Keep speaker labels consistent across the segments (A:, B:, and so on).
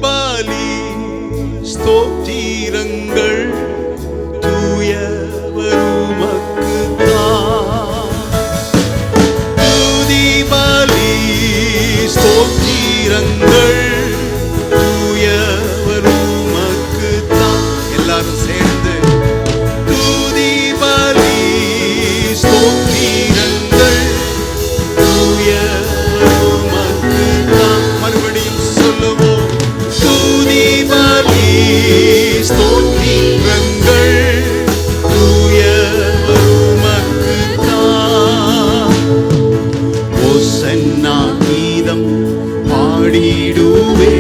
A: பலி ஸ்தோத்திரங்கள் தூயவர் உமக்குத்தான். துதி பலி ஸ்தோத்திரங்கள் தூயவர் உமக்குத்தான். எல்லாரும் சேர்ந்து துதி பலி ஸ்தோத்திரங்கள் தூயவர் உமக்குத்தான். மறுபடியும் சொல்லுவோம். துதி பலி ஸ்தோத்திரங்கள் தூயவர் உமக்குத்தான். ஓசன்னா கீதம் பாடிடுவே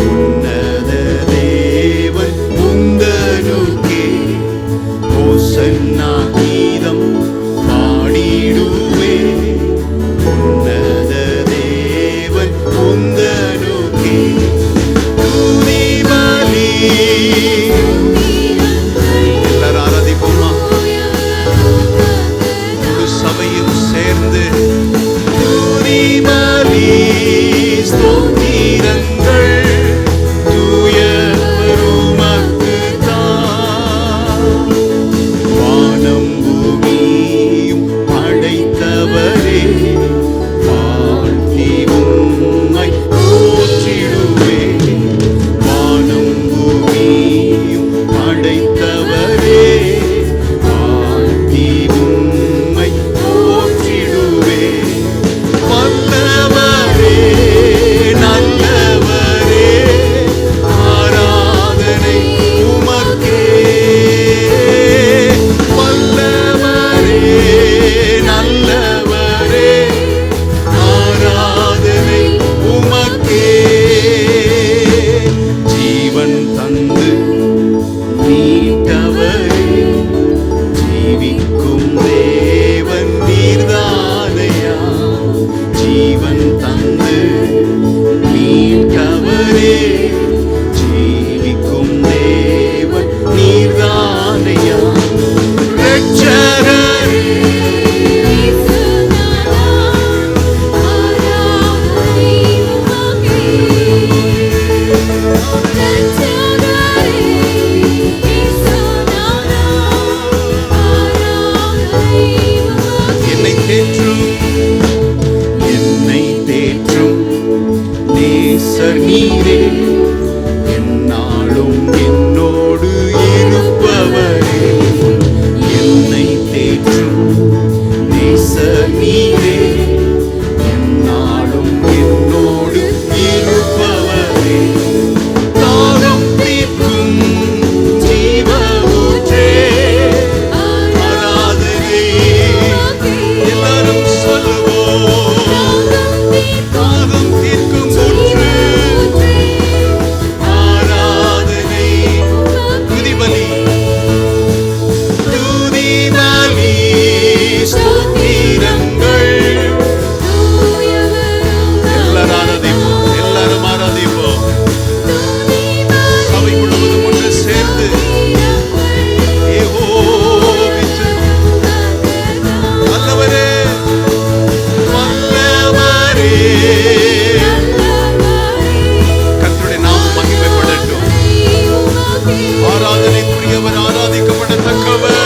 A: உன்னத தேவன் உந்தனுக்கே. ஓசன்னா கீதம் பாடிடுவே உன்னத தேவன் உந்தனுக்கே. துதி பலி எல்லாரும் ஆராதிப்போமா? முழு சபையும் சேர்ந்து துதி பலி ஸ்தோத்திரங்கள் தூயவர் உமக்குத்தான். வானம் பூமியும் படைத்தவரே வாழ்த்தி உம்மை போற்றிடுவே. வானம் பூமியும் படைத்தவரே வாழ்த்தி உம்மை போற்றிடுவே. வல்லவரே நல்லவரே ஆராதனை உமக்கே. வல்லவரே நல்லவரே ஆராதனை உமக்கே. ஜீவன் தந்து மீட்டவரே ஜீவிக்கும் தேவன் நீர்தானையா. ஜீவன் தந்து மீட்டவரே ஜீவிக்கும் தேவன் நீர்தானையா. ரட்சகரே என்னை தேற்றும் என்னை தேற்றும் நேசர் நீரே. என்னாலும் என்னோடு இருப்பவரே. என்னை தேற்றும் நேசர் நீரே. என்னாலும் என்னோடு இருப்பவரே. தாகம் தீர்க்கும் ஜீவ ஊற்றே ஆராதனை. எல்லாரும் சொல்லுவோம். தாகம் தீர்க்கும் ஊற்று ஆராதனை. துதி பலி துதி பலி ஸ்தோத்திரங்கள். எல்லாரும் ஆராதிப்போம். எல்லாரும் ஆராதிப்போம். சபை முழுவதும் ஒன்று சேர்ந்து யெகோவாவிற்கு வல்லவரே வல்லவரே. கர்த்தருடைய நாமம் மகிமைப்படட்டும். ஆராதனைக்குரியவர் ஆராதிக்கப்படத்தக்கவர்.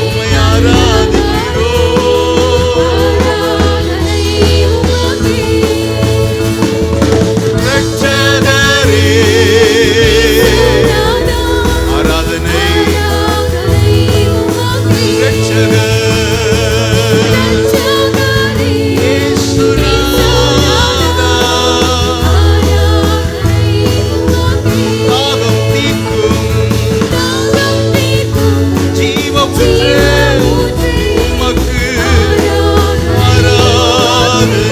A: உம்மை ஆராதிக்கிறோம். ரட்சகரே ஆராதனை. ரட்சகர் இயேசுநாதா. தாகம் தீர்க்கும் ஜீவ ஊற்றே உமக்கு ஆராதனை.